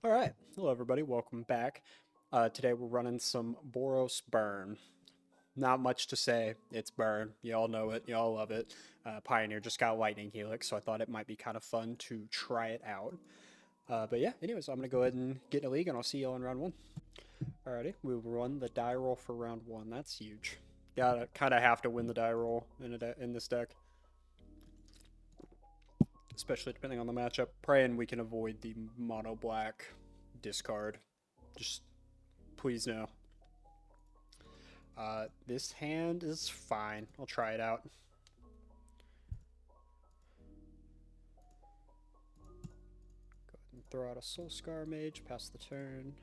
All right, hello everybody, welcome back. Today we're running some Boros Burn. Not much to say, it's Burn. You all know it, you all love it. Pioneer just got Lightning Helix, so I thought it might be kind of fun to try it out. But yeah, anyways, I'm going to go ahead and get in a league and I'll see y'all in round one. Alrighty, we will run the die roll for round one. That's huge. Gotta kind of have to win the die roll in this deck. Especially depending on the matchup. Praying we can avoid the mono black discard. Just please no. This hand is fine. I'll try it out. Go ahead and throw out a Soul Scar Mage, pass the turn.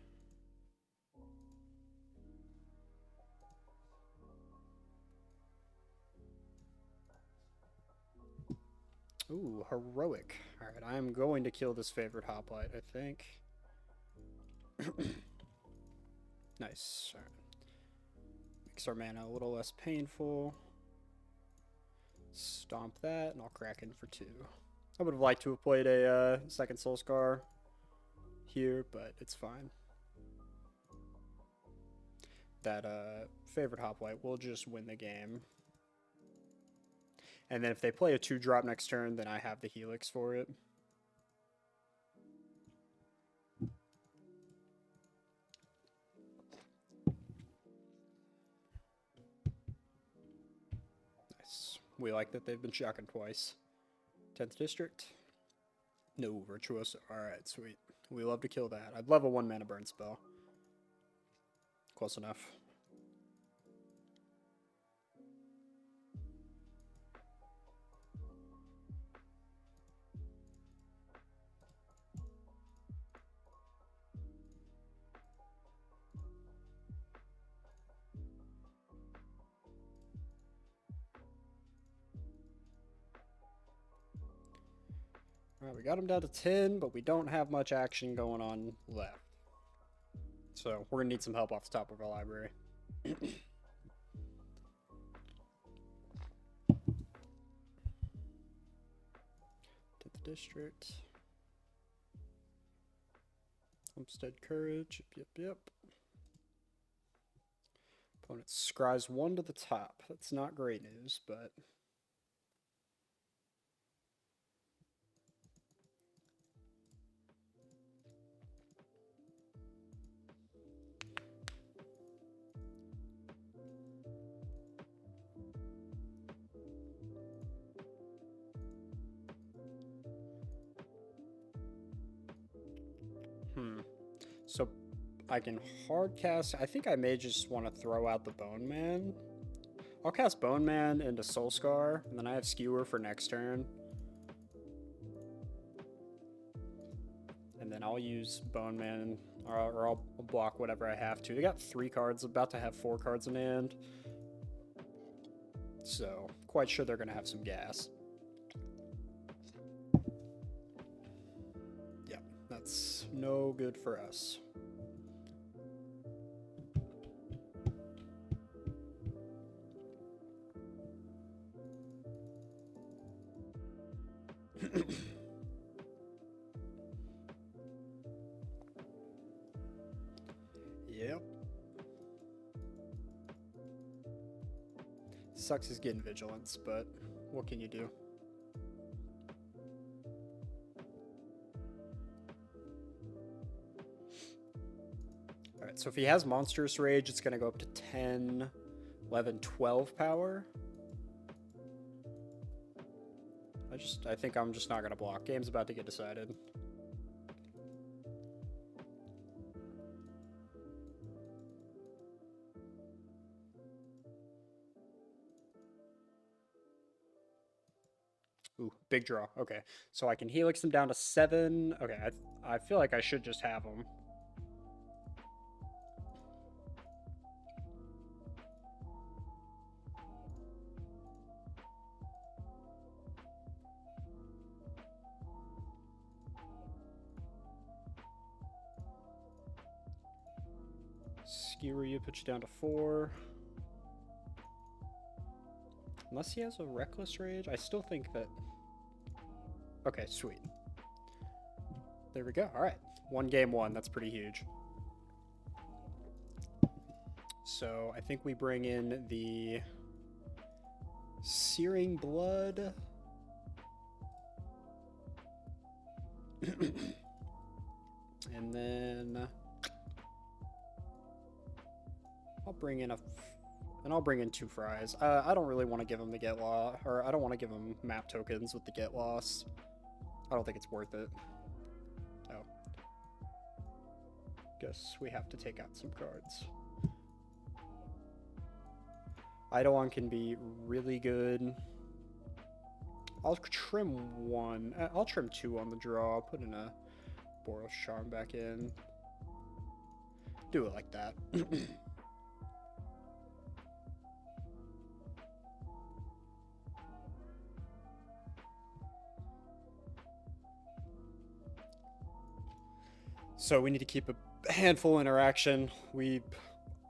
Ooh, heroic. Alright, I'm going to kill this favorite hoplite, I think. Nice. Alright. Makes our mana a little less painful. Stomp that, and I'll crack in for 2. I would have liked to have played a second Soul Scar here, but it's fine. That favorite hoplite will just win the game. And then if they play a 2-drop next turn, then I have the Helix for it. Nice. We like that they've been shocking twice. 10th District. No, Virtuoso. Alright, sweet. We love to kill that. I'd love a 1-mana burn spell. Close enough. Alright, we got him down to 10, but we don't have much action going on left. So we're going to need some help off the top of our library. 10th District. Homestead Courage. Yep. Opponent scries 1 to the top. That's not great news, but... So I can hard cast. I think I may just want to throw out the Bone Man. I'll cast Bone Man into Soul Scar, and then I have Skewer for next turn. And then I'll use Bone Man, or I'll block whatever I have to. They got 3 cards, about to have 4 cards in hand. So, quite sure they're going to have some gas. Yeah, that's no good for us. Yep. Sucks is getting vigilance, but what can you do? Alright, so if he has Monstrous Rage, it's going to go up to 10, 11, 12 power. I think I'm just not going to block. Game's about to get decided. Ooh, big draw. Okay, so I can Helix them down to 7. Okay, I feel like I should just have them. Skewer you, put you down to 4. Unless he has a Reckless Rage, I still think that... Okay, sweet. There we go. All right. One game one, that's pretty huge. So I think we bring in the Searing Blood. And then I'll bring in I'll bring in 2 fries. I don't really want to give him the get lost, or I don't want to give him map tokens with the get lost. I don't think it's worth it. Oh. Guess we have to take out some cards. Eidolon can be really good. I'll trim 1. I'll trim 2 on the draw. I'll put in a Boros Charm back in. Do it like that. So we need to keep a handful interaction. We,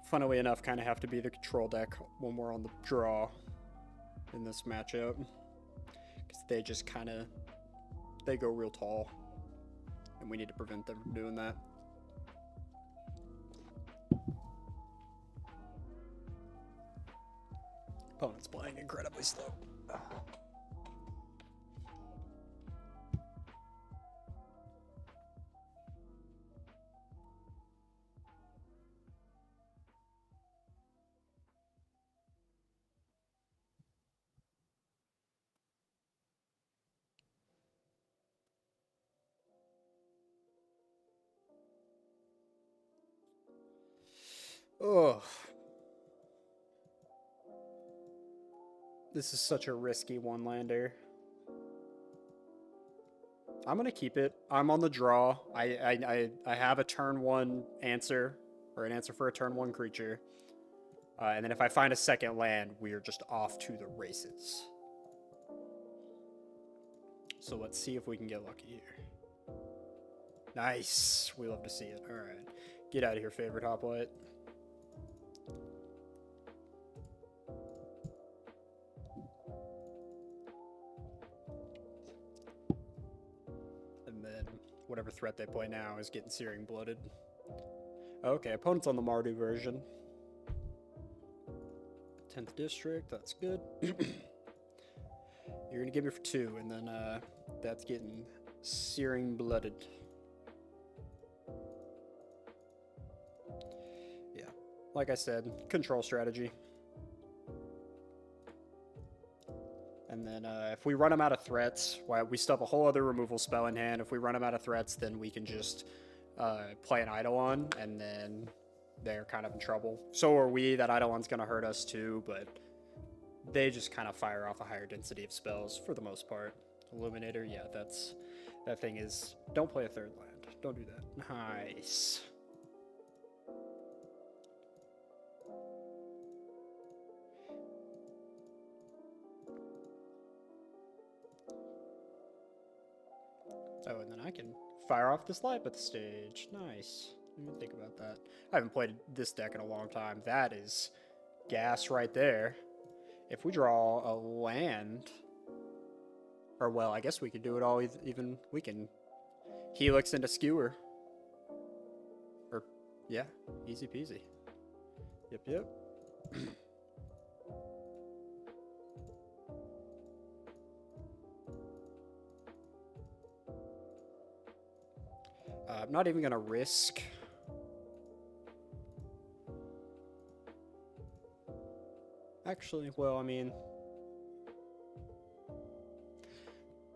funnily enough, kind of have to be the control deck when we're on the draw in this matchup. Because they just kind of, they go real tall. And we need to prevent them from doing that. Opponent's playing incredibly slow. Oh. This is such a risky one-lander. I'm going to keep it. I'm on the draw. I have a turn 1 answer, or an answer for a turn 1 creature. And then if I find a second land, we are just off to the races. So let's see if we can get lucky here. Nice. We love to see it. All right. Get out of here, favorite hoplite. And then whatever threat they play now is getting Searing Blooded. Okay, opponent's on the Mardu version. 10th district, that's good. You're gonna give me for 2, and then that's getting Searing Blooded. Yeah, like I said, control strategy. And then if we run them out of threats, well, we still have a whole other removal spell in hand. If we run them out of threats, then we can just play an Eidolon, and then they're kind of in trouble. So are we. That Eidolon's going to hurt us too, but they just kind of fire off a higher density of spells for the most part. Illuminator, yeah, that thing is... Don't play a 3rd land. Don't do that. Nice. Oh, and then I can fire off this light at the stage. Nice. Let me think about that. I haven't played this deck in a long time. That is gas right there. If we draw a land, or well, I guess we could do it all even, we can Helix into Skewer. Or, yeah, easy peasy. Yep. I'm not even going to risk. Actually, well, I mean...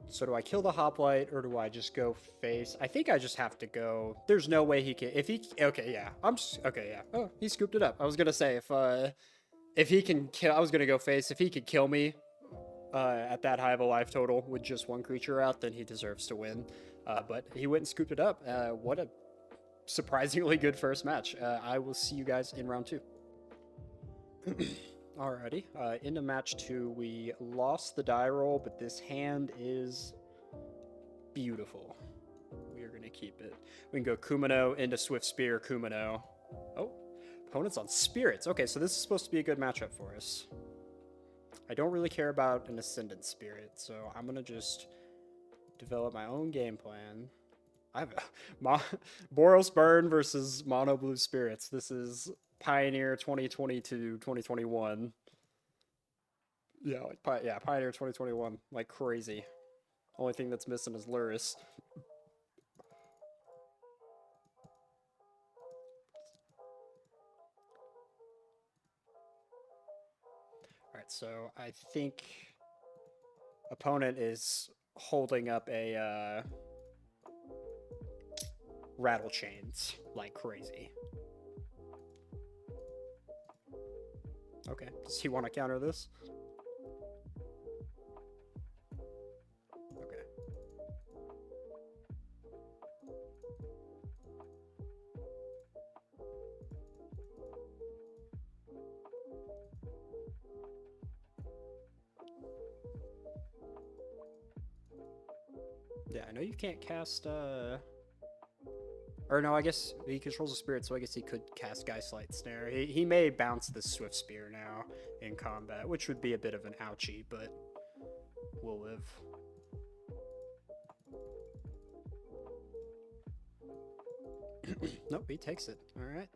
So do I kill the Hoplite, or do I just go face? I think I just have to go... There's no way he can... If he... Okay, yeah. Okay, yeah. Oh, he scooped it up. I was going to say, if he can kill... I was going to go face. If he could kill me at that high of a life total with just 1 creature out, then he deserves to win. But he went and scooped it up. What a surprisingly good first match. I will see you guys in round 2. Alrighty, into match 2, we lost the die roll, but this hand is beautiful. We are going to keep it. We can go Kumino into Swift Spear, Kumino. Oh, opponent's on Spirits. Okay, so this is supposed to be a good matchup for us. I don't really care about an Ascendant Spirit, so I'm going to just develop my own game plan. I've Boros Burn versus Mono Blue Spirits. This is Pioneer 2022, 2021. Yeah, yeah, Pioneer 2021, like crazy. Only thing that's missing is Luris. All right, so I think opponent is holding up a rattle chains like crazy. Okay, does he want to counter this? Okay. Yeah, I know you can't cast or no, I guess he controls a spirit, so I guess he could cast Geistlight Snare. He may bounce the Swift Spear now in combat, which would be a bit of an ouchie, but we'll live. Nope, he takes it. All right.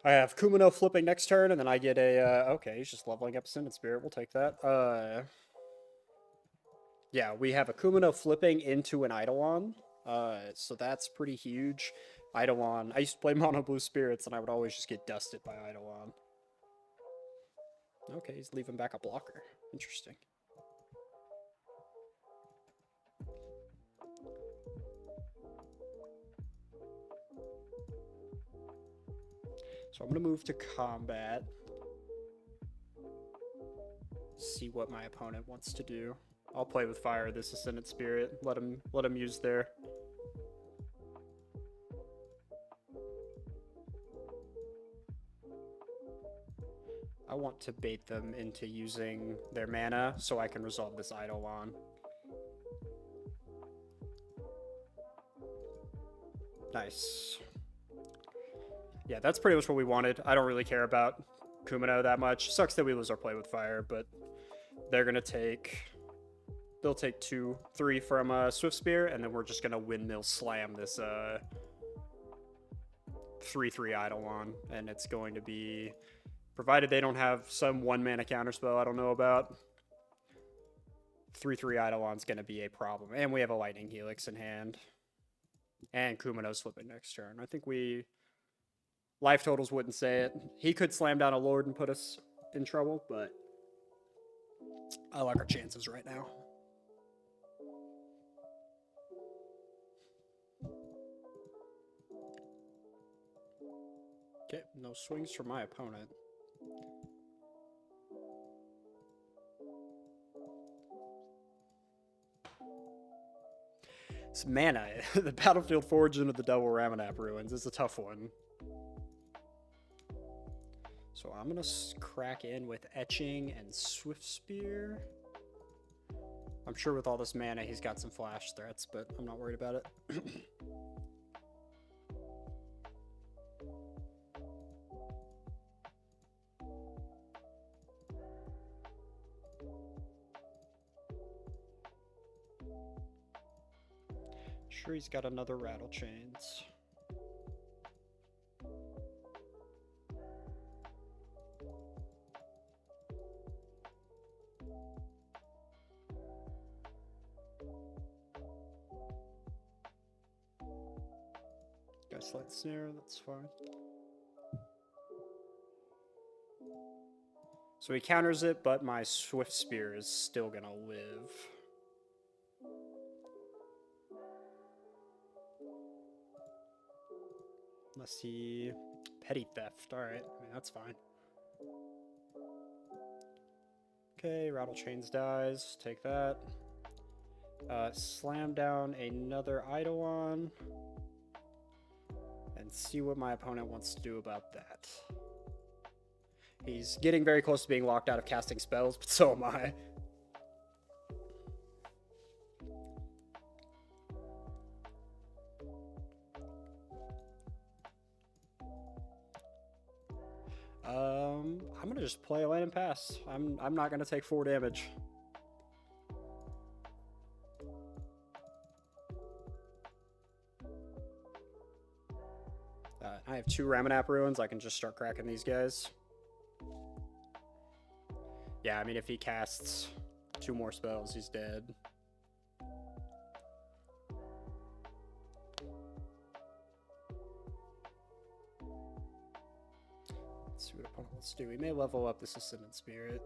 I have Kumino flipping next turn, and then I get a, okay, he's just leveling up Ascendant Spirit. We'll take that. Yeah, we have a Kumino flipping into an Eidolon. So that's pretty huge. Eidolon. I used to play Mono Blue Spirits, and I would always just get dusted by Eidolon. Okay, he's leaving back a blocker. Interesting. So I'm going to move to combat. See what my opponent wants to do. I'll play with fire this Ascendant Spirit. Let him use their... I want to bait them into using their mana so I can resolve this Eidolon. Nice. Yeah, that's pretty much what we wanted. I don't really care about Kumino that much. Sucks that we lose our play with fire, but they're going to take... They'll take 2-3 from Swift Spear, and then we're just going to Windmill Slam this 3-3 Eidolon, and it's going to be... Provided they don't have some 1-mana counterspell I don't know about, 3-3 Eidolon's going to be a problem. And we have a Lightning Helix in hand. And Kumino's flipping next turn. I think we... Life totals wouldn't say it. He could slam down a Lord and put us in trouble, but I like our chances right now. Okay, no swings from my opponent. It's mana. The Battlefield Forge into the Double Ramanap Ruins is a tough one. So I'm going to crack in with Etching and Swift Spear. I'm sure with all this mana he's got some flash threats, but I'm not worried about it. Sure, he's got another Rattle Chains. Geistlight Snare, that's fine. So he counters it, but my Swift Spear is still gonna live. Unless he... Petty Theft, alright, I mean, that's fine. Okay, Rattle Chains dies, take that. Slam down another Eidolon. And see what my opponent wants to do about that. He's getting very close to being locked out of casting spells, but so am I. I'm gonna just play a land and pass. I'm not gonna take 4 damage. I have 2 Ramanap ruins. I can just start cracking these guys. Yeah, I mean, if he casts 2 more spells, he's dead. Let's see what opponent wants to do. We may level up this Ascendant Spirit.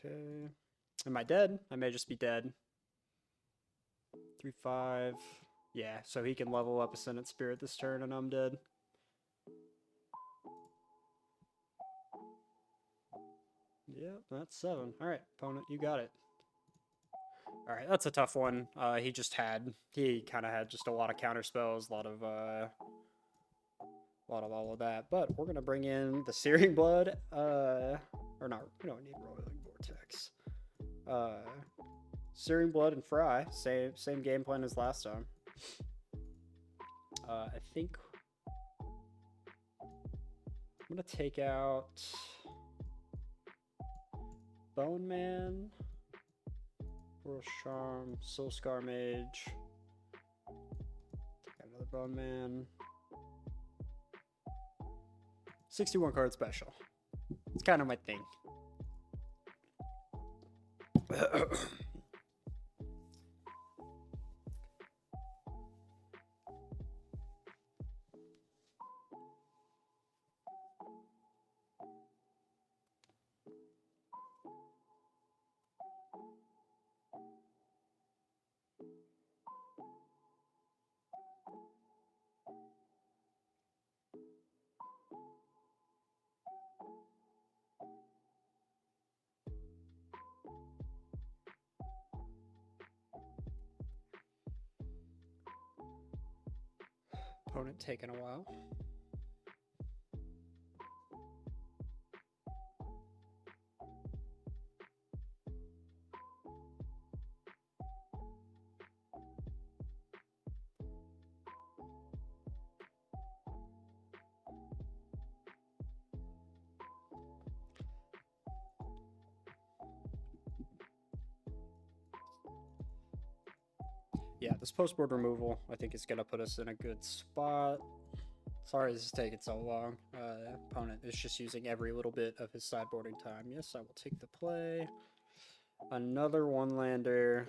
Okay. Am I dead? I may just be dead. 3/5. Yeah, so he can level up Ascendant Spirit this turn and I'm dead. Yeah, that's 7. Alright, opponent, you got it. Alright, that's a tough one. He kind of had just a lot of counter spells, a lot of all of that. But we're gonna bring in the Searing Blood, or not, we don't need Roiling Vortex. Searing Blood and Fry, same game plan as last time. I think I'm gonna take out Bone Man, Boros Charm, Soul Scar Mage. Take out another Bone Man. 61 card special. It's kind of my thing. Opponent taking a while. Yeah, this post-board removal, I think, is going to put us in a good spot. Sorry this is taking so long. Opponent is just using every little bit of his sideboarding time. Yes, I will take the play. Another one-lander.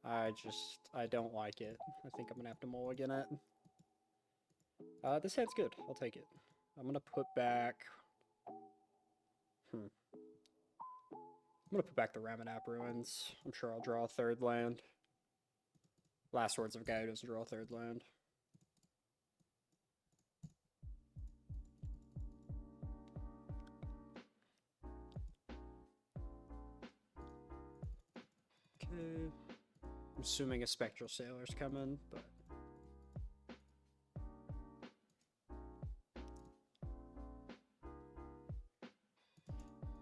I don't like it. I think I'm going to have to mulligan it. This hand's good. I'll take it. I'm going to put back... I'm going to put back the Ramanap Ruins. I'm sure I'll draw a 3rd land. Last words of a guy who doesn't draw a 3rd land. Okay. I'm assuming a Spectral Sailor's coming, but...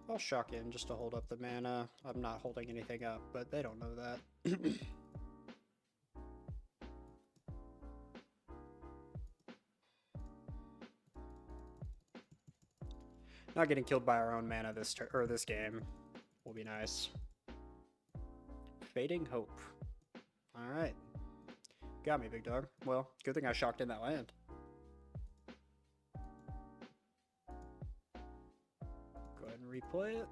I'll shock in just to hold up the mana. I'm not holding anything up, but they don't know that. Not getting killed by our own mana this game will be nice. Fading Hope. Alright. Got me, big dog. Well, good thing I shocked in that land. Go ahead and replay it.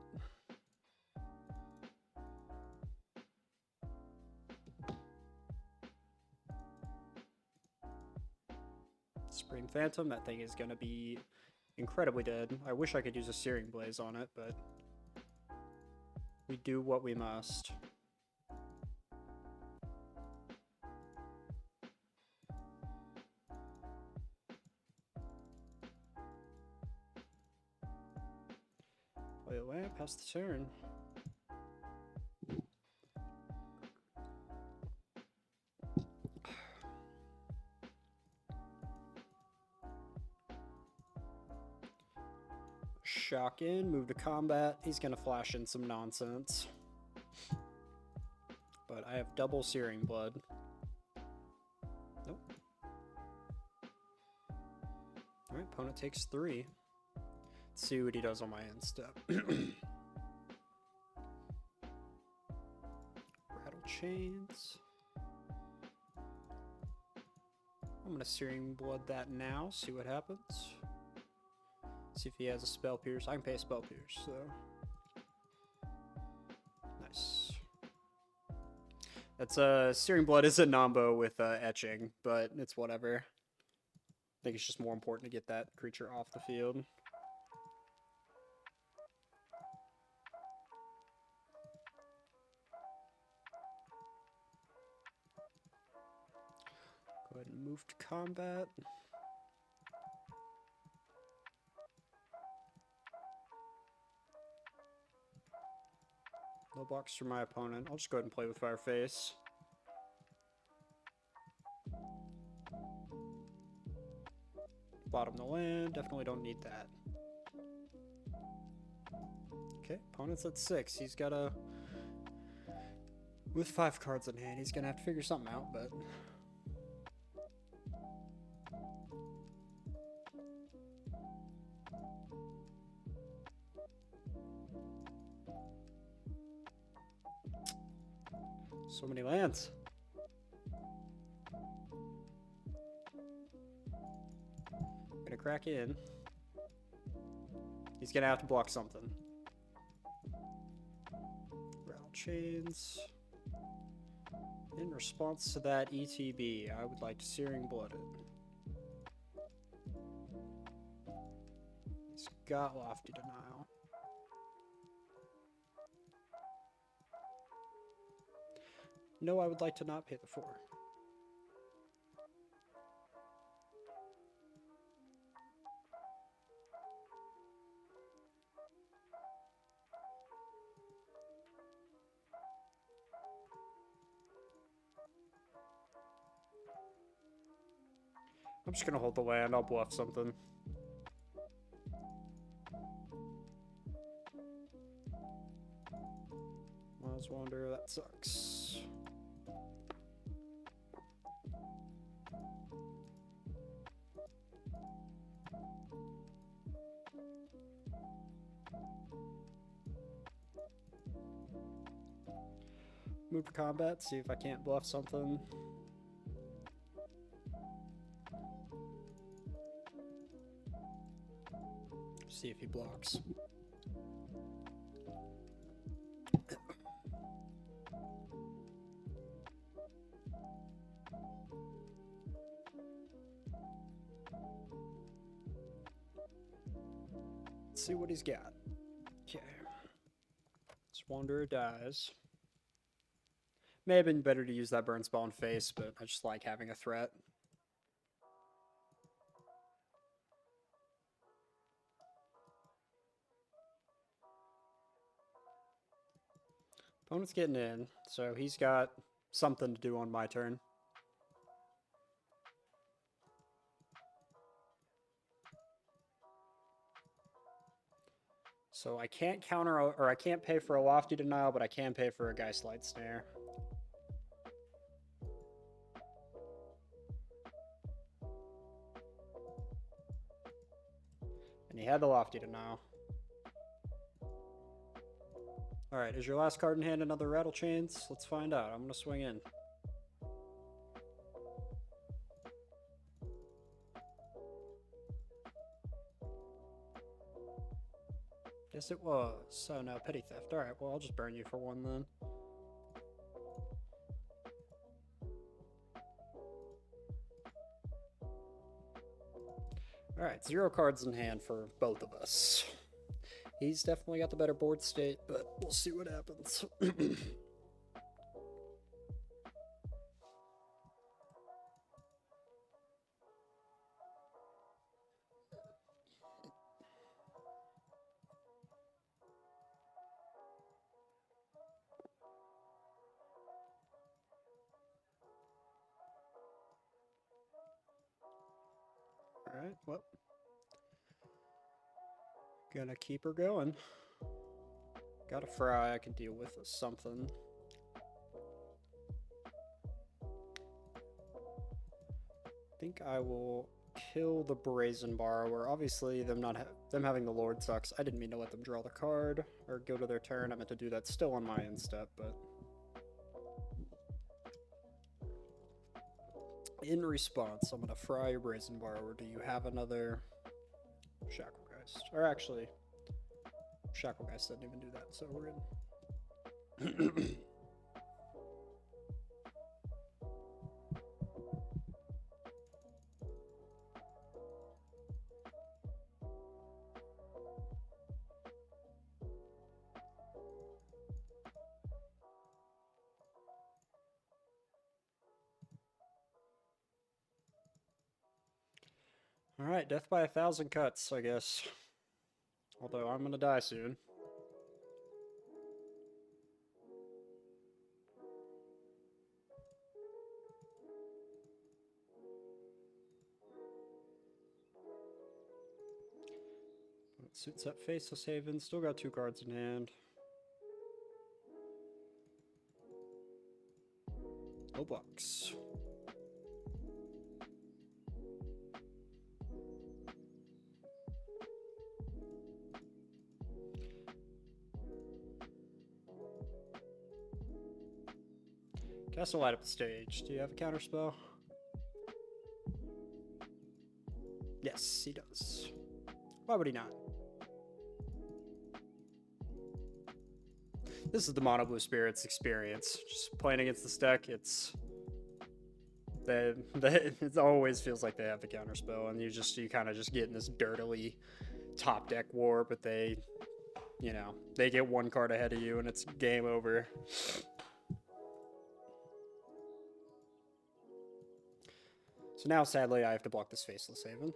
Spring Phantom, that thing is going to be incredibly dead. I wish I could use a Searing Blaze on it, but we do what we must. Play away, pass the turn. Shock in, move to combat. He's gonna flash in some nonsense. But I have double Searing Blood. Nope. opponent takes 3. Let's see what he does on my end step. Rattle chains. I'm gonna Searing Blood that now, see what happens. See if he has a Spell Pierce. I can pay a Spell Pierce, so. Nice. That's Searing Blood is a nombo with etching, but it's whatever. I think it's just more important to get that creature off the field. Go ahead and move to combat. No blocks for my opponent. I'll just go ahead and play with Fireface. Bottom the land. Definitely don't need that. Okay, opponent's at 6. He's got a... With 5 cards in hand, he's gonna have to figure something out, but... So many lands. Gonna crack in. He's gonna have to block something. Rattle chains. In response to that ETB, I would like to Searing Blood it. He's got Lofty Denial. No, I would like to not pay the 4. I'm just gonna hold the land, I'll bluff something. Miles Wander, that sucks. Move to combat, see if I can't bluff something. See if he blocks. Let's see what he's got. Okay. This Wanderer dies. May have been better to use that burn spell in face, but I just like having a threat. Opponent's getting in, so he's got something to do on my turn. So I can't counter, or I can't pay for a Lofty Denial, but I can pay for a Geistlight Snare. And he had the Lofty Denial. Alright, is your last card in hand another Rattle Chains? Let's find out. I'm going to swing in. Yes, it was. So no, Petty Theft. Alright, well, I'll just burn you for 1 then. Alright, 0 cards in hand for both of us. He's definitely got the better board state, but we'll see what happens. Alright, well. Gonna keep her going. Got a Fry I can deal with something. I think I will kill the Brazen Borrower. Obviously, them having the Lord sucks. I didn't mean to let them draw the card or go to their turn. I meant to do that still on my end step, but in response, I'm gonna fry your Brazen Borrower. Do you have another Shacklegeist? Or actually, Shacklegeist didn't even do that, so we're in. Alright, death by 1,000 cuts, I guess. Although I'm gonna die soon. Suits up Faceless Haven, still got 2 cards in hand. No blocks. Cast a light up the stage. Do you have a counterspell? Yes, he does. Why would he not? This is the Mono Blue Spirits experience. Just playing against this deck, it always feels like they have the counterspell, and you kind of just get in this dirtily top deck war, but they get 1 card ahead of you, and it's game over. So now, sadly, I have to block this Faceless Haven.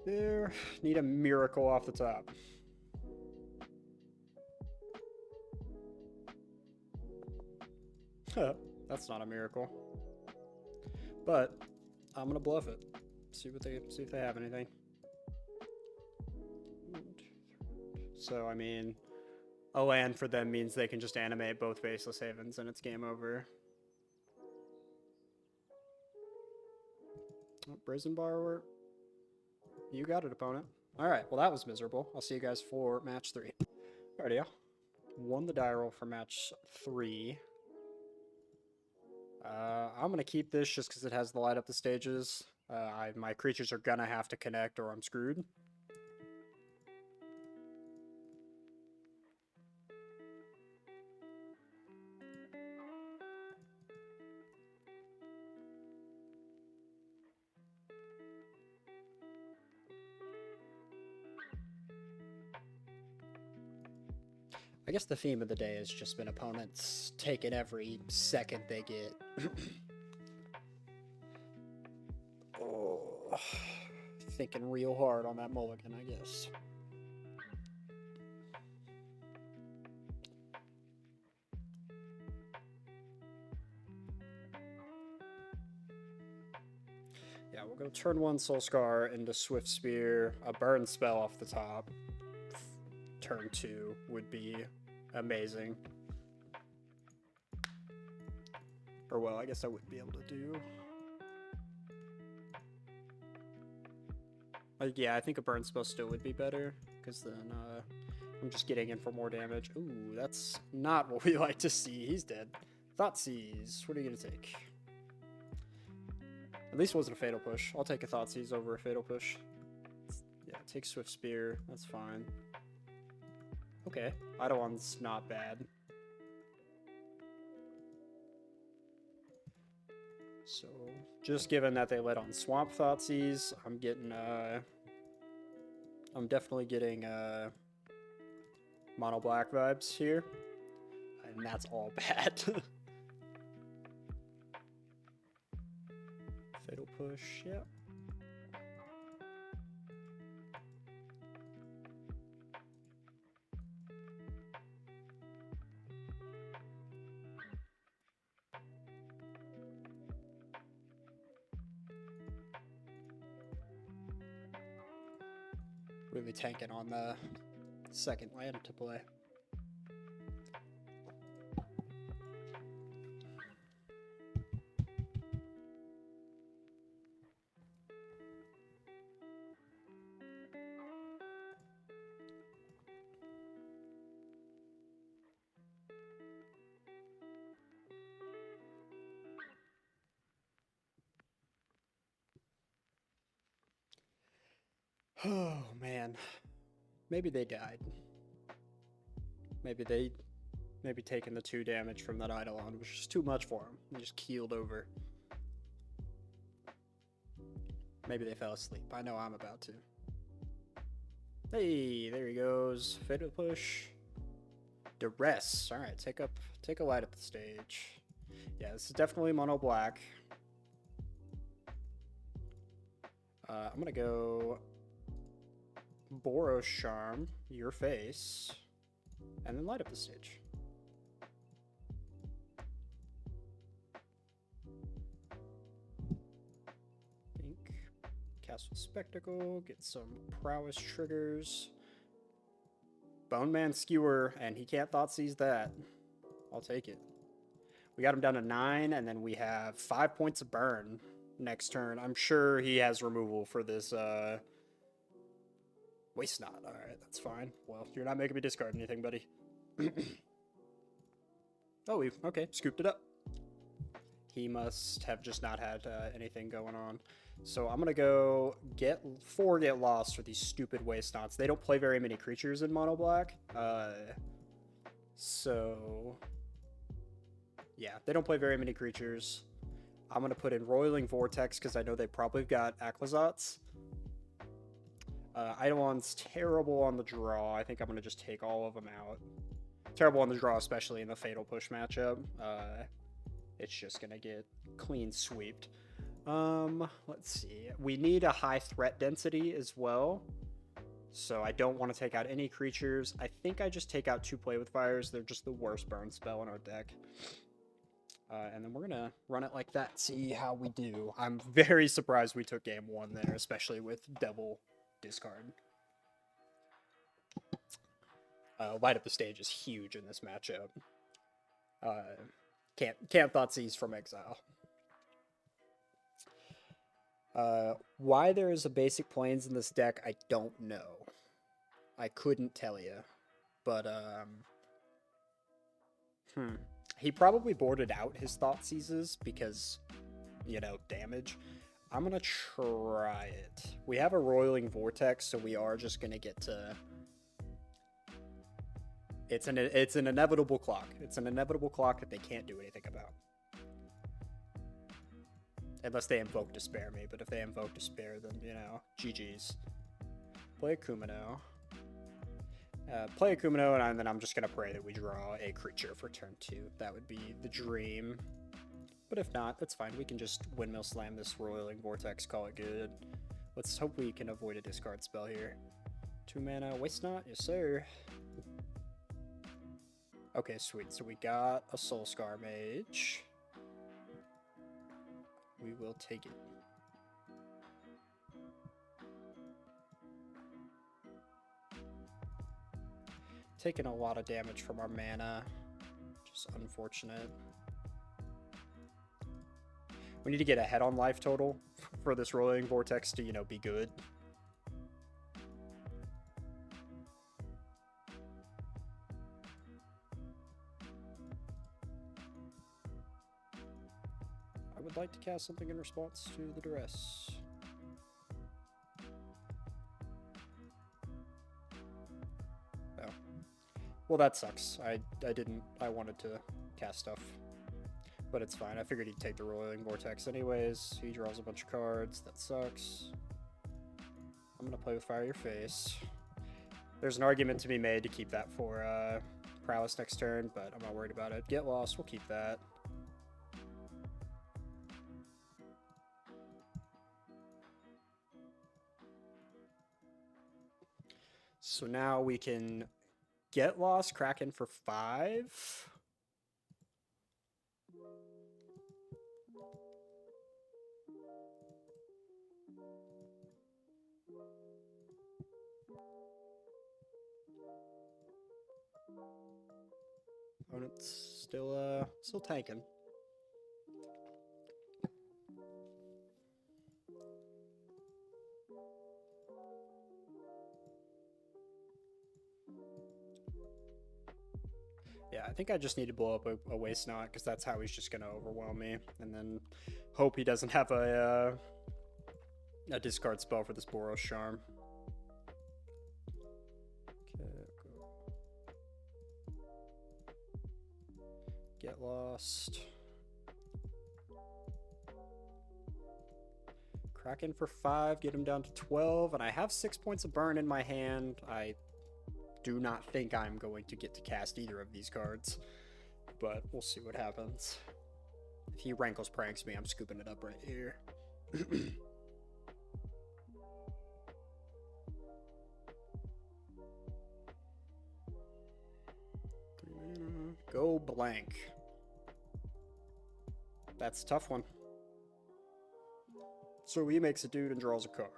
There. Need a miracle off the top. That's not a miracle. But I'm gonna bluff it. See if they have anything. So I mean, a land for them means they can just animate both Faceless Havens and it's game over. Oh, Brazen Borrower. You got it, opponent. Alright, well that was miserable. I'll see you guys for match 3. Alrighty, y'all. Won the die roll for match 3. I'm going to keep this just because it has the light up the stages. My creatures are going to have to connect or I'm screwed. I guess the theme of the day has just been opponents taking every second they get. Oh, thinking real hard on that mulligan, I guess. Yeah, we'll go turn 1 Soul Scar into Swift Spear, a burn spell off the top. Turn 2 would be amazing. Or well, I guess I wouldn't be able to do. Yeah, I think a burn spell still would be better, because then I'm just getting in for more damage. Ooh, that's not what we like to see. He's dead. Thoughtseize. What are you gonna take? At least it wasn't a Fatal Push. I'll take a Thoughtseize over a Fatal Push. Yeah, take Swift Spear. That's fine. Okay, Eidolon's not bad. So, just given that they let on Swamp Thoughtseize, I'm definitely getting mono black vibes here. and that's all bad. Fatal push, yep. Really tanking on the second land to play. Oh man, maybe they died. Maybe taking the 2 damage from that Eidolon was just too much for him. He just keeled over. Maybe they fell asleep. I know I'm about to. Hey, there he goes. Fatal push. Duress. All right, take a light up the stage. Yeah, this is definitely mono black. I'm gonna go Boros Charm, your face, and then light up the stage. Pink. Castle Spectacle, get some prowess triggers. Bone Man Skewer, and he can't Thoughtseize that. I'll take it. We got him down to 9, and then we have 5 points of burn next turn. I'm sure he has removal for this, Waste Not. Alright, that's fine. Well, you're not making me discard anything, buddy. Oh, okay, scooped it up. He must have just not had anything going on. So I'm gonna go get lost for these stupid Waste Nots. They don't play very many creatures in mono black. So yeah, they don't play very many creatures. I'm gonna put in Roiling Vortex because I know they probably got Aquazats. Eidolon's terrible on the draw. I think I'm gonna just take all of them out. Terrible on the draw, especially in the Fatal Push matchup. It's just gonna get clean sweeped. Let's see. We need a high threat density as well. So I don't want to take out any creatures. I think I just take out 2 Play with Fires. They're just the worst burn spell in our deck. And then we're gonna run it like that, see how we do. I'm very surprised we took game 1 there, especially with double discard. Light up the stage is huge in this matchup. Can't Thoughtseize from exile. Why there is a basic planes in this deck, I don't know. I couldn't tell you. But, he probably boarded out his Thoughtseizes because, you know, damage. I'm gonna try it. We have a Roiling Vortex, so we are just gonna get to... It's an inevitable clock. It's an inevitable clock that they can't do anything about. Unless they invoke to spare me, but if they invoke to spare, then, you know, GG's. Play a Kumino. Play a Kumino, and then I'm just going to pray that we draw a creature for turn 2. That would be the dream. But if not, that's fine. We can just Windmill Slam this Roiling Vortex, call it good. Let's hope we can avoid a discard spell here. 2 mana, Waste Not, yes sir. Okay, sweet. So we got a Soulscar Mage. We will take it. Taking a lot of damage from our mana. Just unfortunate. We need to get ahead on life total for this Roiling Vortex to, you know, be good. I would like to cast something in response to the Duress. Oh. Well, that sucks. I wanted to cast stuff. But it's fine. I figured he'd take the Roiling Vortex anyways. He draws a bunch of cards. That sucks. I'm gonna play with Fire Your Face. There's an argument to be made to keep that for prowess next turn, but I'm not worried about it. Get lost, we'll keep that. So now we can get lost, Kraken for 5. Opponent's still tanking. Yeah, I think I just need to blow up a waste knot because that's how he's just gonna overwhelm me, and then hope he doesn't have a discard spell for this Boros Charm. Get lost. Kraken for 5, get him down to 12, and I have 6 points of burn in my hand. I do not think I'm going to get to cast either of these cards, but we'll see what happens. If he Rankles Pranks me, I'm scooping it up right here. Go blank. That's a tough one. So he makes a dude and draws a card.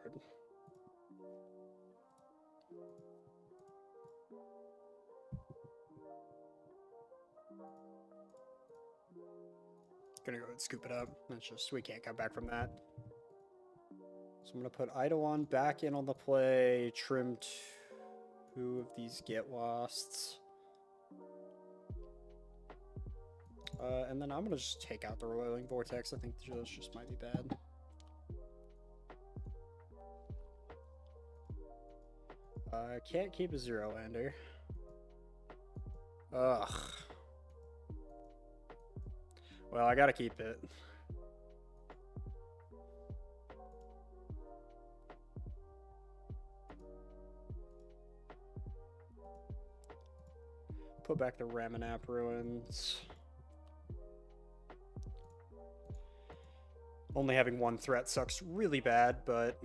Gonna go ahead and scoop it up. That's just, we can't come back from that. So I'm gonna put Eidolon back in on the play, trim 2 of these Get Losts. And then I'm gonna just take out the Roiling Vortex. I think those just might be bad. I can't keep a 0-lander. Ugh. Well, I gotta keep it. Put back the Ramanap Ruins. Only having 1 threat sucks really bad, but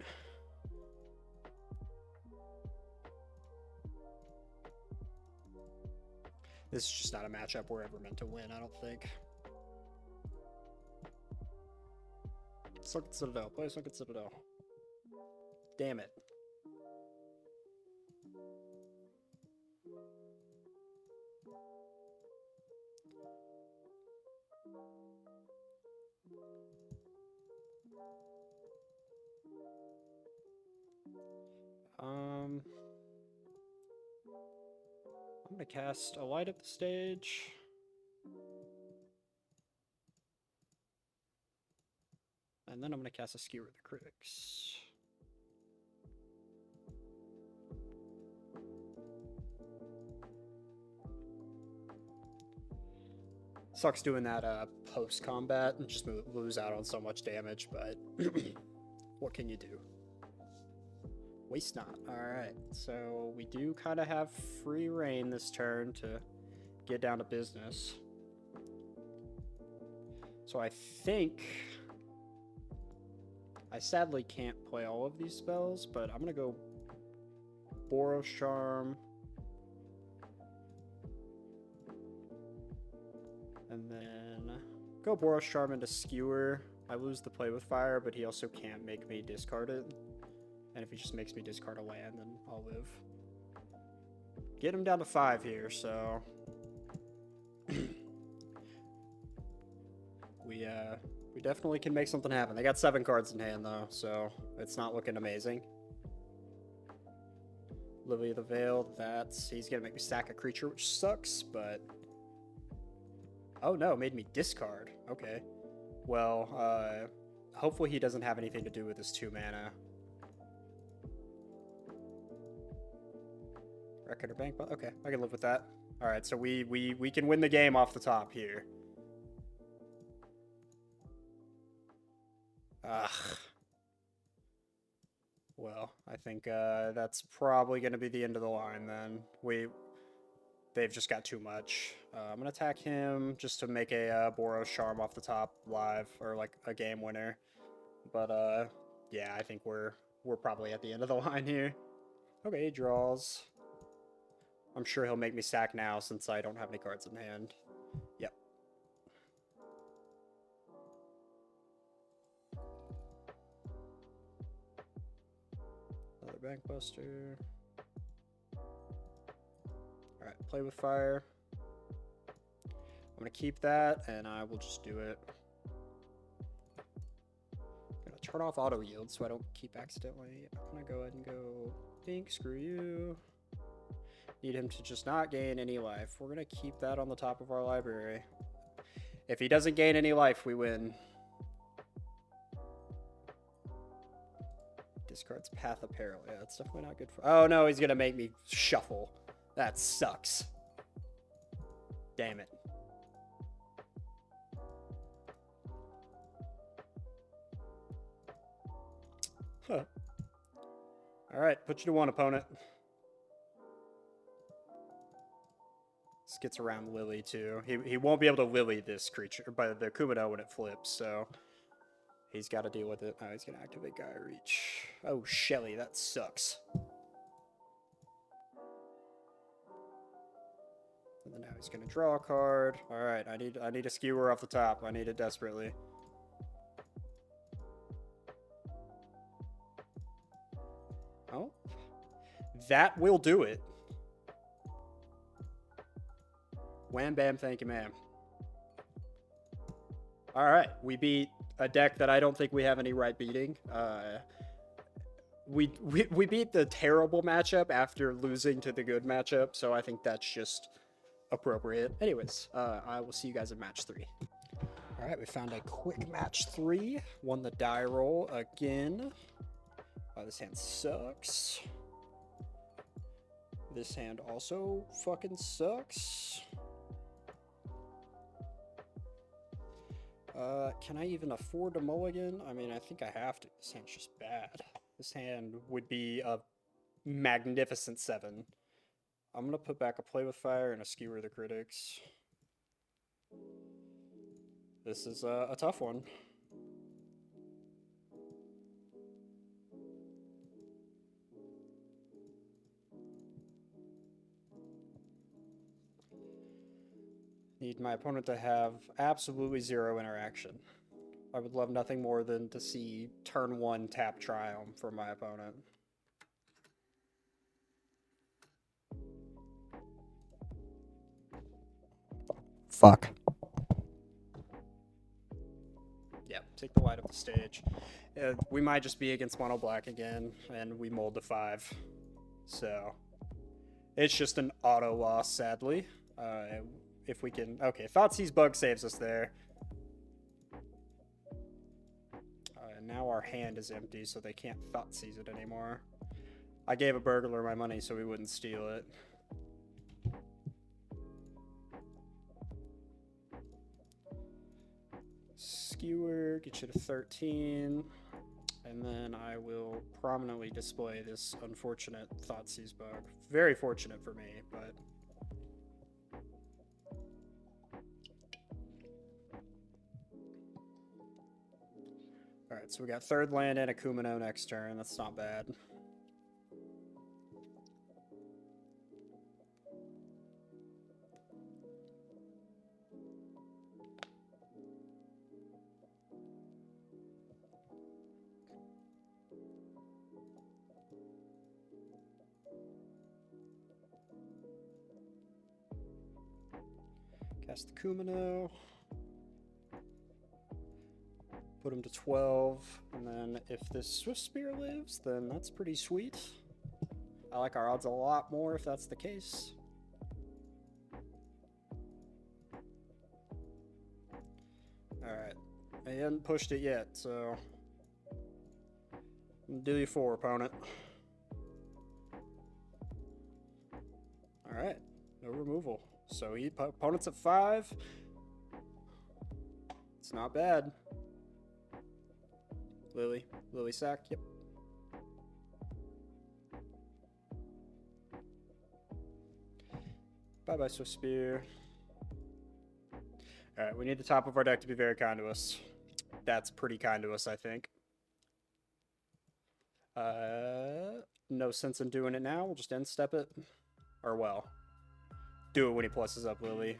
this is just not a matchup we're ever meant to win, I don't think. Sunken Citadel. Play Sunken Citadel. Damn it. I'm gonna cast a Light Up the Stage. And then I'm gonna cast a Skewer the Critics. Sucks doing that post-combat and just lose out on so much damage, but what can you do? Waste not. Alright, so we do kind of have free reign this turn to get down to business. So I think I sadly can't play all of these spells, but I'm going to go Boros Charm. And then go Boros Charm into Skewer. I lose the Play with Fire, but he also can't make me discard it. And if he just makes me discard a land, then I'll live. Get him down to 5 here, so we definitely can make something happen. They got 7 cards in hand though, so it's not looking amazing. Lily of the Veil, he's gonna make me sack a creature, which sucks, but oh no, made me discard. Okay. Well, hopefully he doesn't have anything to do with his 2 mana. Record or bank, but okay, I can live with that. All right, so we can win the game off the top here. Ugh. Well, I think that's probably going to be the end of the line then. they've just got too much. I'm gonna attack him just to make a Boros Charm off the top live, or like a game winner. But yeah, I think we're probably at the end of the line here. Okay, he draws. I'm sure he'll make me sack now since I don't have any cards in hand. Yep. Another Bankbuster. Alright, play with fire. I'm going to keep that, and I will just do it. I'm going to turn off auto yield so I don't keep accidentally. I'm going to go ahead and go, think, screw you. Need him to just not gain any life. We're going to keep that on the top of our library. If he doesn't gain any life, we win. Discards Path of Peril. Yeah, that's definitely not good for... Oh, no, he's going to make me shuffle. That sucks. Damn it. Huh. Alright, put you to one, opponent. This gets around Lily, too. He won't be able to Lily this creature, by the Kumino when it flips, so... He's got to deal with it. Oh, he's going to activate Gaia Reach. Oh, Shelly, that sucks. And then now he's going to draw a card. All right, I need a skewer off the top. I need it desperately. Oh, that will do it. Wham, bam, thank you, ma'am. All right, we beat a deck that I don't think we have any right beating. We beat the terrible matchup after losing to the good matchup, so I think that's just appropriate. Anyways, I will see you guys in match 3. All right, we found a quick match 3. Won the die roll again. This hand sucks. This hand also fucking sucks. Can I even afford a mulligan? I mean, I think I have to. This hand's just bad. This hand would be a magnificent 7. I'm going to put back a Play with Fire and a Skewer the Critics. This is a tough one. Need my opponent to have absolutely 0 interaction. I would love nothing more than to see turn 1 tap Triumph for my opponent. Fuck. Yeah, take the light off the stage. We might just be against mono black again, and we mold to 5. So, it's just an auto loss, sadly. If we can... Okay, Thoughtseize Bug saves us there. And now our hand is empty, so they can't Thoughtseize it anymore. I gave a burglar my money so he wouldn't steal it. Skewer, get you to 13. And then I will prominently display this unfortunate Thoughtseize Bug. Very fortunate for me, but... Alright, so we got 3rd land and a Kumino next turn. That's not bad. Cast the Kumino. Put him to 12, and then if this Swift Spear lives, then that's pretty sweet. I like our odds a lot more if that's the case. Alright, I hadn't pushed it yet, so... do you 4, opponent. Alright, no removal. So opponent's at 5. It's not bad. Lily sack, yep. Bye-bye, Swift Spear. Alright, we need the top of our deck to be very kind to us. That's pretty kind to us, I think. No sense in doing it now. We'll just end step it. Or, well, do it when he pluses up Lily.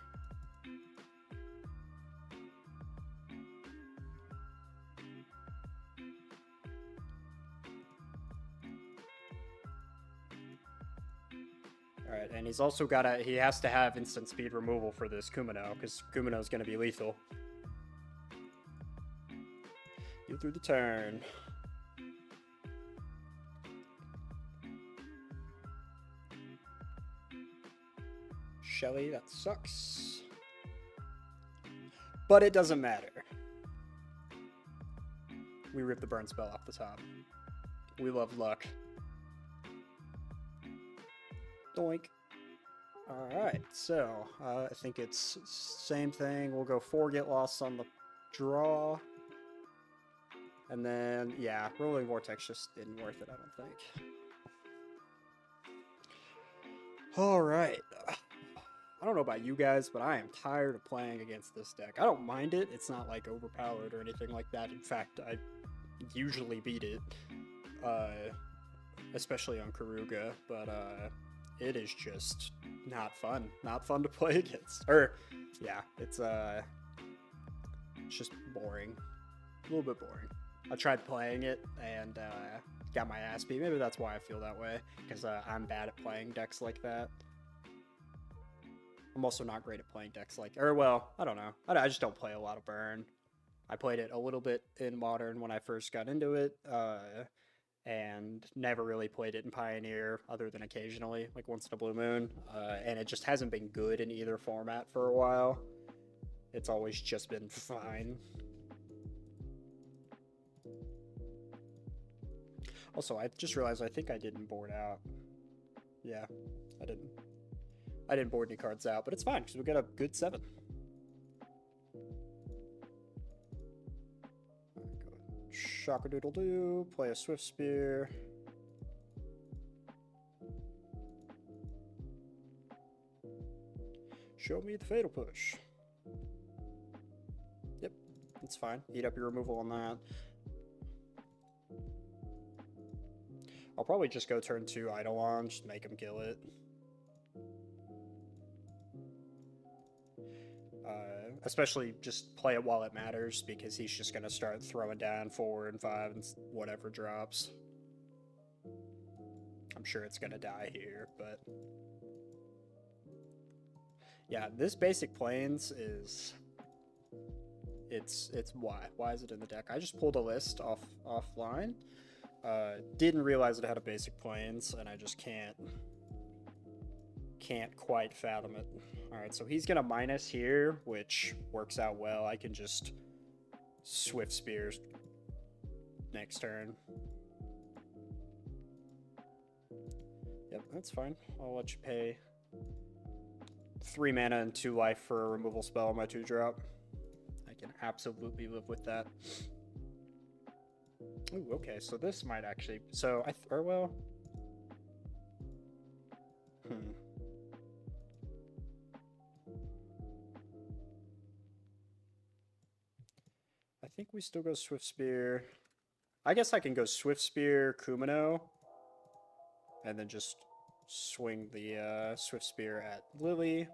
Alright, and he's also he has to have instant speed removal for this Kumino, because Kumino's going to be lethal. You through the turn. Shelly, that sucks. But it doesn't matter. We rip the burn spell off the top. We love luck. Doink. Alright, so I think it's same thing. We'll go 4 get lost on the draw. And then, yeah, Rolling Vortex just isn't worth it, I don't think. Alright. I don't know about you guys, but I am tired of playing against this deck. I don't mind it. It's not like overpowered or anything like that. In fact, I usually beat it. Especially on Karuga, but it is just not fun. Not fun to play against. Or, yeah, it's just boring. A little bit boring. I tried playing it and got my ass beat. Maybe that's why I feel that way, because I'm bad at playing decks like that. I'm also not great at playing decks like, or well, I don't know. I just don't play a lot of Burn. I played it a little bit in Modern when I first got into it, and never really played it in Pioneer other than occasionally, like once in a blue moon. And it just hasn't been good in either format for a while. It's always just been fine. Also, I just realized I think I didn't board out. Yeah, I didn't. I didn't board any cards out, but it's fine because we got a good 7. Shock-a-doodle-doo, play a Swift Spear. Show me the Fatal Push. Yep, it's fine. Eat up your removal on that. I'll probably just go turn 2 Eidolon, just make him kill it. Especially just play it while it matters, because he's just going to start throwing down 4 and 5 and whatever drops. I'm sure it's going to die here, but... yeah, this basic Plains is... It's why. Why is it in the deck? I just pulled a list offline. Didn't realize it had a basic Plains, and I just can't quite fathom it. Alright, so he's gonna minus here, which works out well. I can just Swift Spears next turn. Yep, that's fine. I'll let you pay 3 mana and 2 life for a removal spell on my 2-drop. I can absolutely live with that. Ooh, okay, so this might actually... so, or well... I think we still go Swift Spear. I guess I can go Swift Spear, Kumino, and then just swing the Swift Spear at Lily.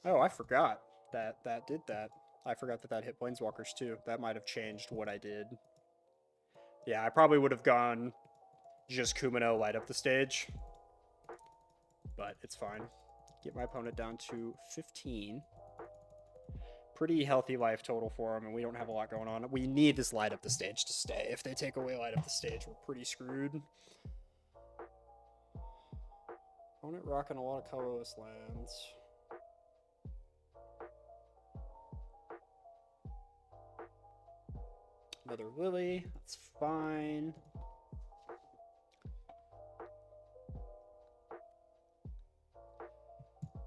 Oh, I forgot that did that. I forgot that hit Planeswalkers too. That might have changed what I did. Yeah, I probably would have gone just Kumino light up the stage. But it's fine. Get my opponent down to 15. Pretty healthy life total for him, and we don't have a lot going on. We need this light up the stage to stay. If they take away light up the stage, we're pretty screwed. Opponent rocking a lot of colorless lands. Another Lily, that's fine.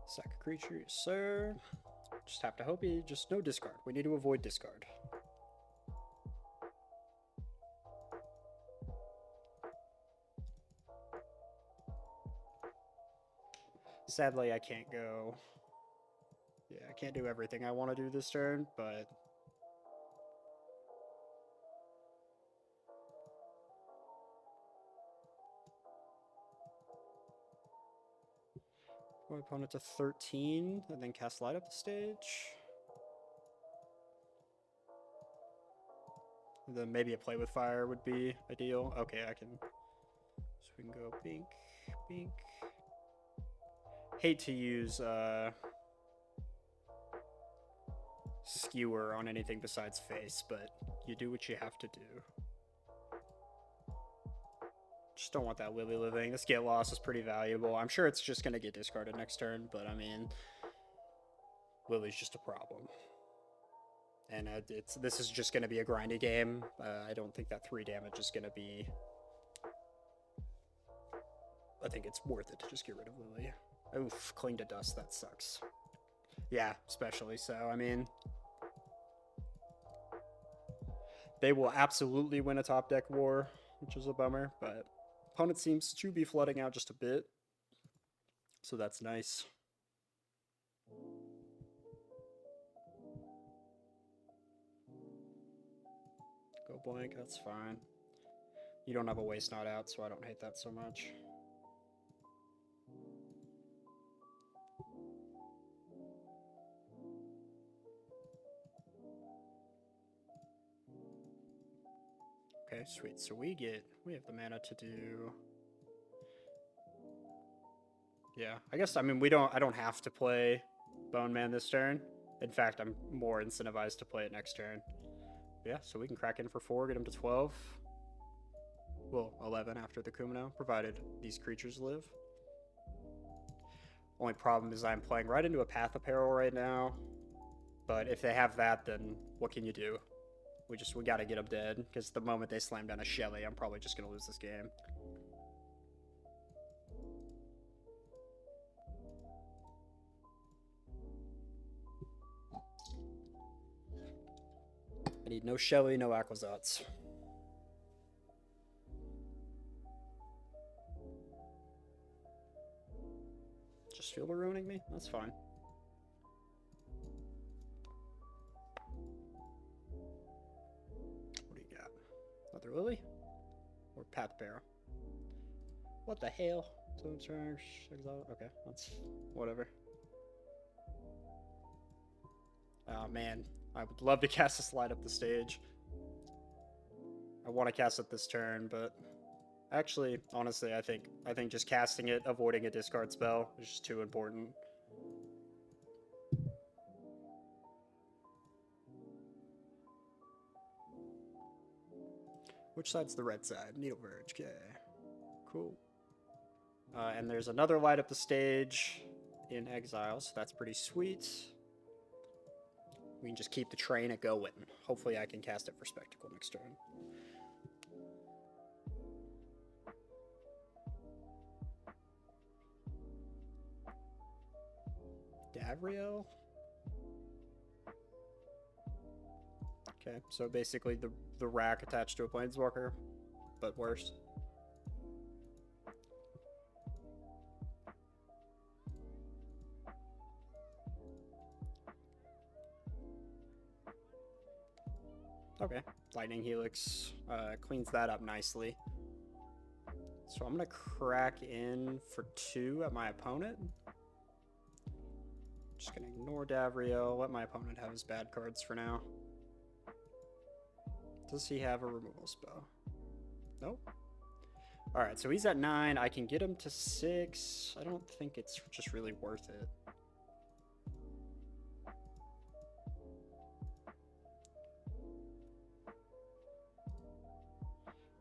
Sack a creature, yes, sir. Just have to hope he just no discard. We need to avoid discard. Sadly, I can't go... Yeah, I can't do everything I want to do this turn, but... My opponent to 13, and then cast Light Up the Stage. And then maybe a Play with Fire would be ideal. Okay, I can... So we can go Bink, Bink. Hate to use Skewer on anything besides face, but you do what you have to do. Just don't want that Lily living. This get loss is pretty valuable. I'm sure it's just going to get discarded next turn, but I mean, Lily's just a problem. And this is just going to be a grindy game. I don't think that 3 damage is going to be... I think it's worth it to just get rid of Lily. Oof, cling to dust, that sucks. Yeah, especially so. I mean, they will absolutely win a top deck war, which is a bummer, but opponent seems to be flooding out just a bit, so that's nice. Go blank, that's fine. You don't have a waste not out, so I don't hate that so much. Okay, sweet. So we have the mana to do... Yeah, I guess, I mean, I don't have to play Bone Man this turn. In fact, I'm more incentivized to play it next turn. Yeah, so we can crack in for 4, get him to 12. Well, 11 after the Kumino, provided these creatures live. Only problem is I'm playing right into a Path of Peril right now. But if they have that, then what can you do? We gotta get them dead, because the moment they slam down a Shelly, I'm probably just gonna lose this game. I need no Shelly, no Aquazats. Just Field of Ruining me? That's fine. What do you got? Another Lily? Or Path Barrow? What the hell? Okay, that's whatever. Oh man, I would love to cast this Light Up the Stage. I want to cast it this turn, but actually, honestly, I think just casting it, avoiding a discard spell, is just too important. Which side's the red side? Needle Verge. Okay, cool. And there's another Light Up the Stage in exile, so that's pretty sweet. We can just keep the train a-going. Hopefully I can cast it for Spectacle next turn. Davriel? Okay, so basically the rack attached to a Planeswalker, but worse. Okay, Lightning Helix cleans that up nicely. So I'm going to crack in for 2 at my opponent. Just going to ignore Davriel, let my opponent have his bad cards for now. Does he have a removal spell? Nope. Alright, so he's at 9. I can get him to 6. I don't think it's just really worth it.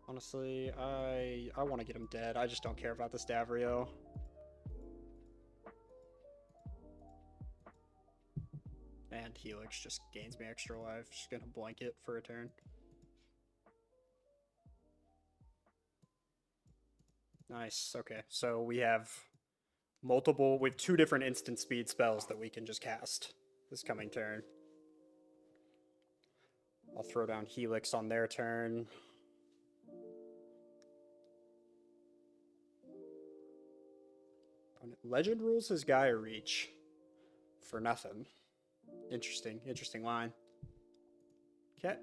Honestly, I want to get him dead. I just don't care about this Davriel. And Helix just gains me extra life. Just gonna blanket for a turn. Nice. Okay, so we have 2 different instant speed spells that we can just cast this coming turn. I'll throw down Helix on their turn. Legend rules his Gaia Reach for nothing. Interesting line. Okay.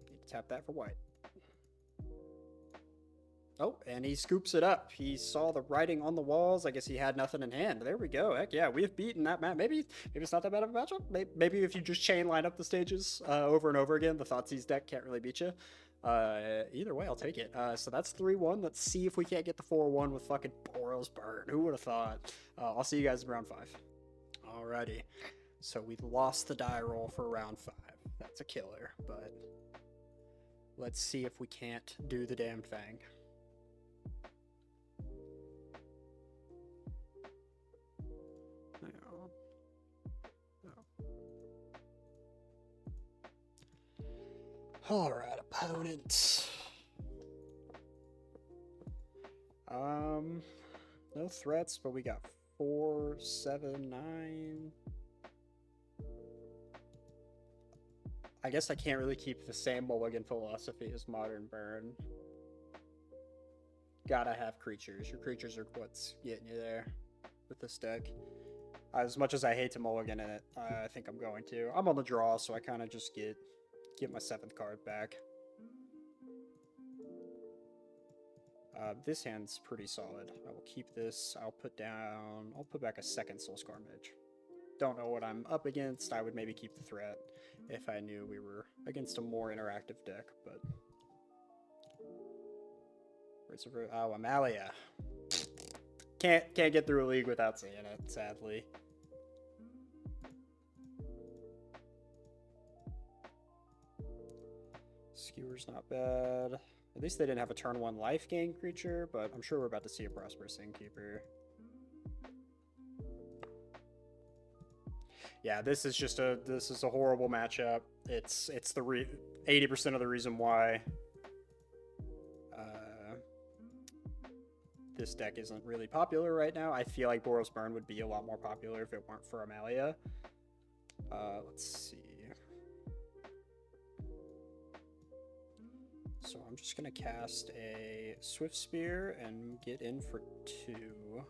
Need to tap that for white. Oh, and he scoops it up. He saw the writing on the walls. I guess he had nothing in hand. There we go. Heck yeah, we've beaten that map. Maybe it's not that bad of a matchup. Maybe if you just chain line up the stages over and over again, the Thoughtseize deck can't really beat you. Either way, I'll take it. So that's 3-1. Let's see if we can't get the 4-1 with fucking Boros Burn. Who would have thought? I'll see you guys in round 5. Alrighty. So we lost the die roll for round 5. That's a killer, but let's see if we can't do the damn thing. All right, opponent. No threats, but we got 4, 7, 9. I guess I can't really keep the same mulligan philosophy as Modern Burn. Gotta have creatures. Your creatures are what's getting you there with this deck. As much as I hate to mulligan in it, I think I'm going to. I'm on the draw, so I kind of just get my 7th card back. This hand's pretty solid. I will keep this. I'll put back a 2nd Soulscar Mage. Don't know what I'm up against. I would maybe keep the threat if I knew we were against a more interactive deck, but... Oh, Amalia. Can't get through a league without seeing it, sadly. Skewer's not bad. At least they didn't have a turn 1 life gain creature, but I'm sure we're about to see a Prosperous Innkeeper. Yeah, this is a horrible matchup. It's the 80% of the reason why this deck isn't really popular right now. I feel like Boros Burn would be a lot more popular if it weren't for Amalia. Let's see. So I'm just going to cast a Swift Spear and get in for 2.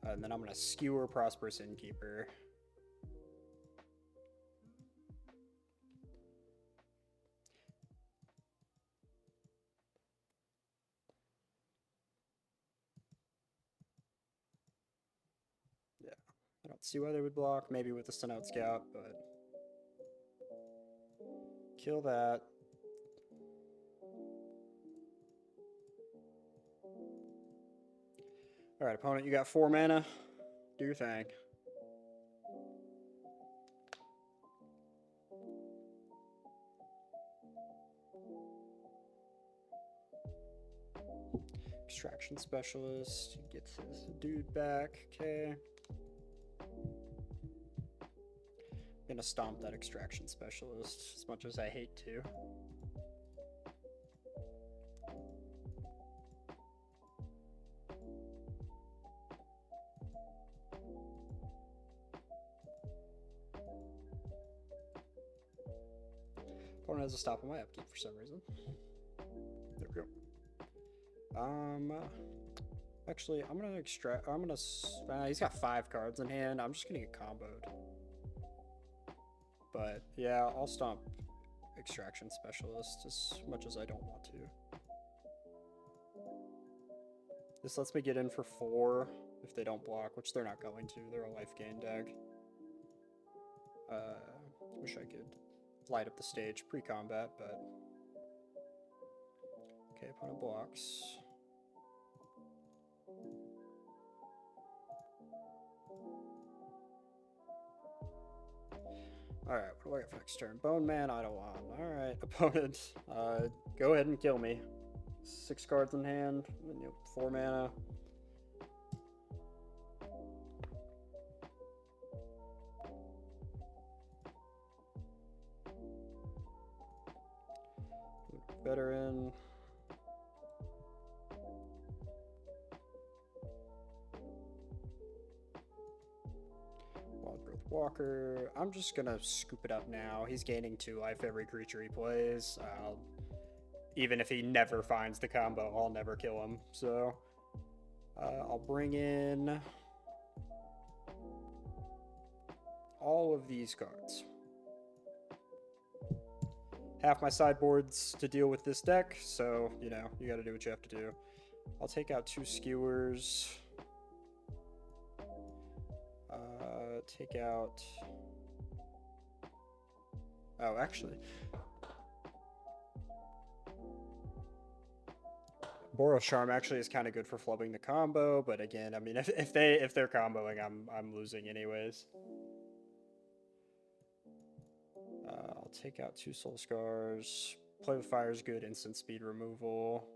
And then I'm going to skewer Prosperous Innkeeper. Yeah, I don't see why they would block. Maybe with the Stun Out Scout, but... Kill that. Alright, opponent, you got 4 mana. Do your thing. Extraction Specialist. Gets his dude back. Okay. I'm gonna stomp that Extraction Specialist as much as I hate to. Opponent has a stop on my upkeep for some reason. There we go. Actually, I'm gonna extract. He's got 5 cards in hand. I'm just gonna get comboed. But yeah, I'll stomp Extraction Specialist as much as I don't want to. This lets me get in for 4 if they don't block, which they're not going to. They're a life gain deck. Wish I could light up the stage pre-combat, but... Okay, opponent blocks. Alright, what do I got for next turn? Bone Man, I don't want. Alright, opponent, go ahead and kill me. 6 cards in hand, 4 mana. Veteran. Wild Growth Walker. I'm just gonna scoop it up now. He's gaining 2 life every creature he plays. even if he never finds the combo, I'll never kill him. So I'll bring in all of these cards. Half my sideboard's to deal with this deck, so, you know, you gotta do what you have to do. I'll take out 2 skewers. Take out... Oh, actually... Boros Charm actually is kind of good for flubbing the combo, but again, I mean, if they're comboing, I'm losing anyways. I'll take out 2 Soul Scars. Play with Fire is good, instant speed removal.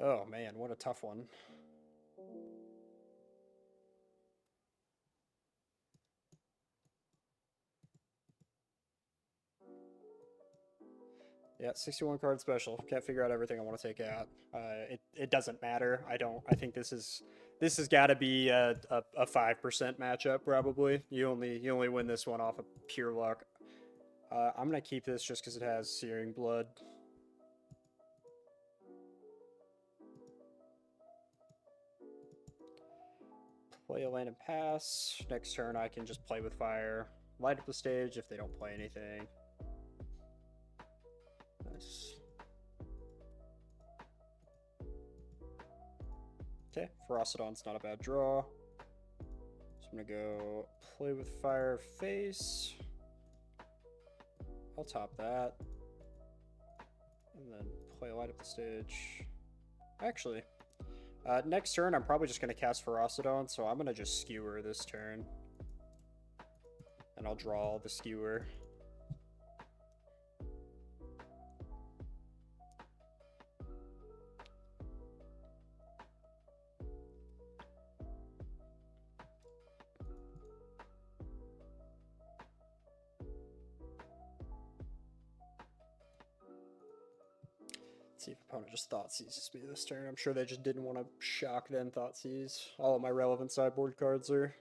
Oh man, what a tough one. Yeah, 61 card special. Can't figure out everything I want to take out. It doesn't matter. I think this has got to be a 5% matchup probably. You only win this one off of pure luck. I'm gonna keep this just because it has Searing Blood. Play a land and pass. Next turn I can just play with fire. Light up the stage if they don't play anything. Nice. Okay, Ferocidon's not a bad draw. So I'm gonna go play with fire face. I'll top that. And then play light up the stage. Actually, next turn I'm probably just gonna cast Ferocidon, so I'm gonna just skewer this turn. And I'll draw the skewer. Let's see if opponent just Thoughtseizes me this turn. I'm sure they just didn't want to shock then Thoughtseize. All of my relevant sideboard cards are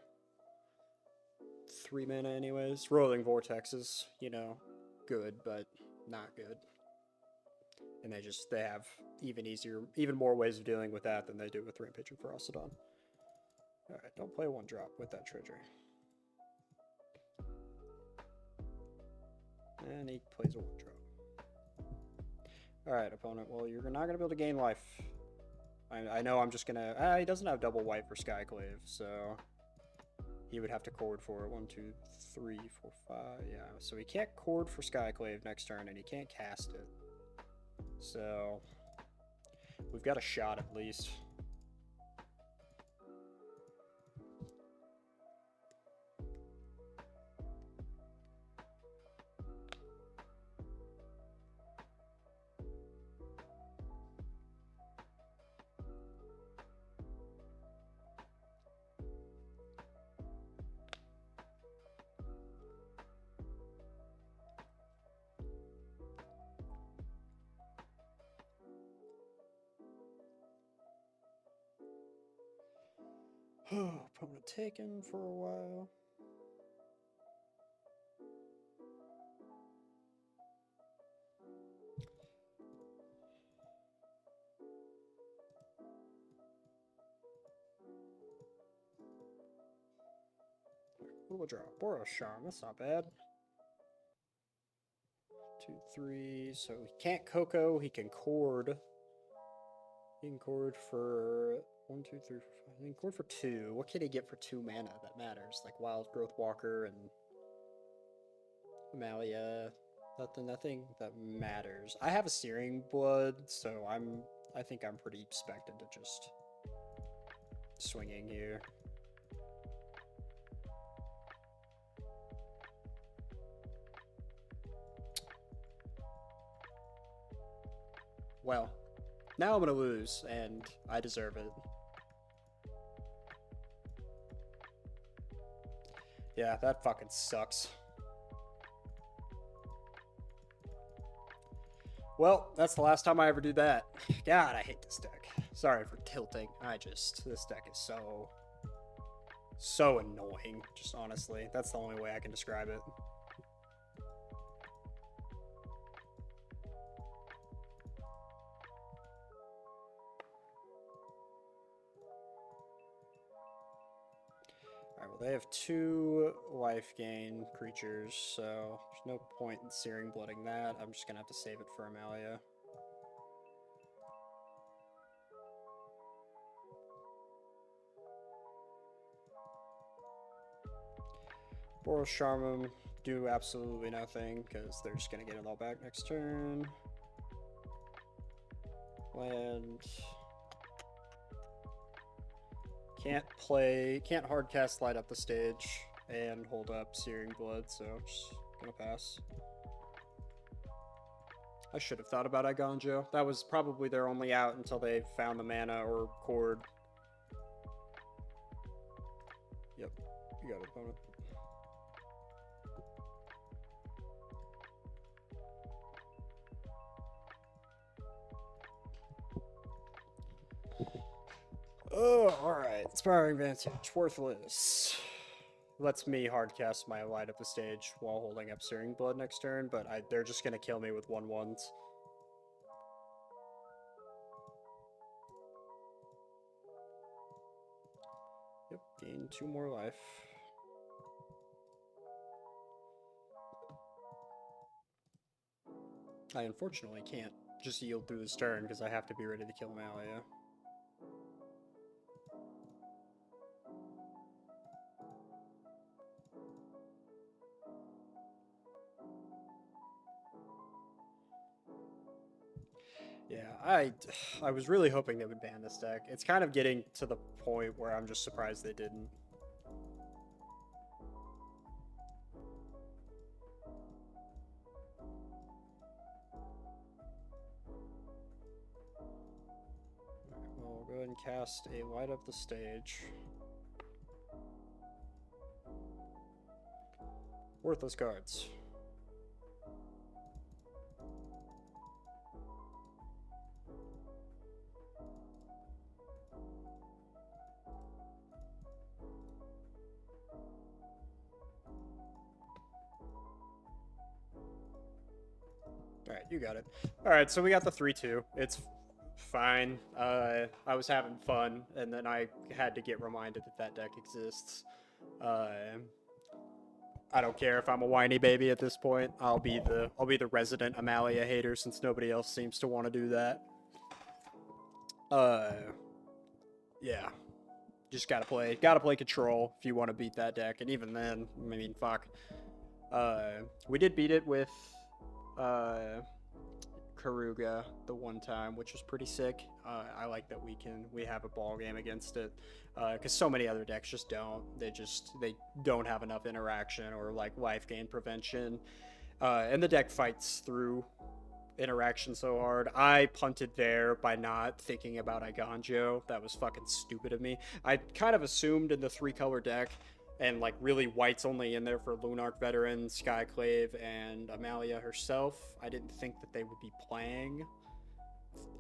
3 mana anyways. Rolling Vortex is, you know, good, but not good. And they have even more ways of dealing with that than they do with Rampage and Ferocidon. Alright, don't play 1-drop with that treasure. And he plays a 1-drop. Alright, opponent. Well, you're not going to be able to gain life. I know I'm just going to... he doesn't have double white for Skyclave, so... He would have to chord for it. 1, 2, 3, 4, 5. Yeah, so he can't chord for Skyclave next turn, and he can't cast it. So... We've got a shot at least. Opponent taken for a while. What do we draw? Boros Charm, that's not bad. 2, 3, so he can't Coco, he can chord. He can chord for 1, 2, 3, 4, 5. He can chord for 2. What can he get for 2 mana that matters? Like Wild Growth Walker and Amalia. Nothing that matters. I have a Searing Blood, so I think I'm pretty spec'd into just swinging here. Well, now I'm gonna lose, and I deserve it. Yeah, that fucking sucks. Well, that's the last time I ever do that. God, I hate this deck. Sorry for tilting. This deck is so annoying, just honestly. That's the only way I can describe it. They have 2 life gain creatures, so there's no point in Searing Blooding that. I'm just gonna have to save it for Amalia. Boros Charm do absolutely nothing because they're just gonna get it all back next turn. Land. Can't hard cast Light Up the Stage and hold up Searing Blood, so just gonna pass. I should have thought about Igonjo. That was probably their only out until they found the mana or cord. Yep, you got it, opponent. Oh, alright. Inspiring Vantage. Worthless. Lets me hardcast my Light Up the Stage while holding up Searing Blood next turn, but they're just gonna kill me with 1/1s. Yep, gain 2 more life. I unfortunately can't just yield through this turn because I have to be ready to kill Amalia. Yeah, I was really hoping they would ban this deck. It's kind of getting to the point where I'm just surprised they didn't. Alright, well, we'll go ahead and cast a Light Up the Stage. Worthless cards. Alright, you got it. Alright, so we got the 3-2. It's fine. I was having fun, and then I had to get reminded that that deck exists. I don't care if I'm a whiny baby at this point. I'll be the resident Amalia hater since nobody else seems to want to do that. Yeah. Just gotta play control if you want to beat that deck, and even then, I mean, fuck. We did beat it with Karuga the one time, which was pretty sick. I like that we have a ball game against it, because so many other decks just don't. They don't have enough interaction or like life gain prevention, and the deck fights through interaction so hard. I punted there by not thinking about Igonjo. That was fucking stupid of me. I kind of assumed in the 3-color deck, and like really white's only in there for Lunarch Veteran, Skyclave, and Amalia herself. I didn't think that they would be playing.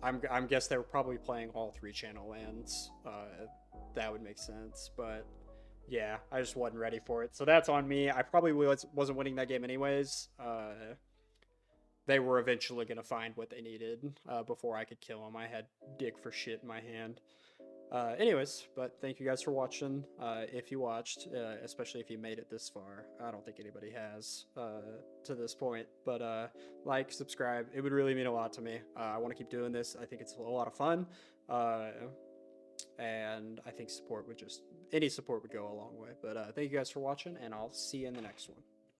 I'm guess they were probably playing all 3 channel lands. That would make sense, but yeah, I just wasn't ready for it. So that's on me. I probably wasn't winning that game anyways. They were eventually going to find what they needed before I could kill them. I had dig for shit in my hand. Anyways, but thank you guys for watching. If you watched, especially if you made it this far. I don't think anybody has to this point, but like, subscribe. It would really mean a lot to me. I want to keep doing this. I think it's a lot of fun. And I think any support would go a long way. But thank you guys for watching, and I'll see you in the next one.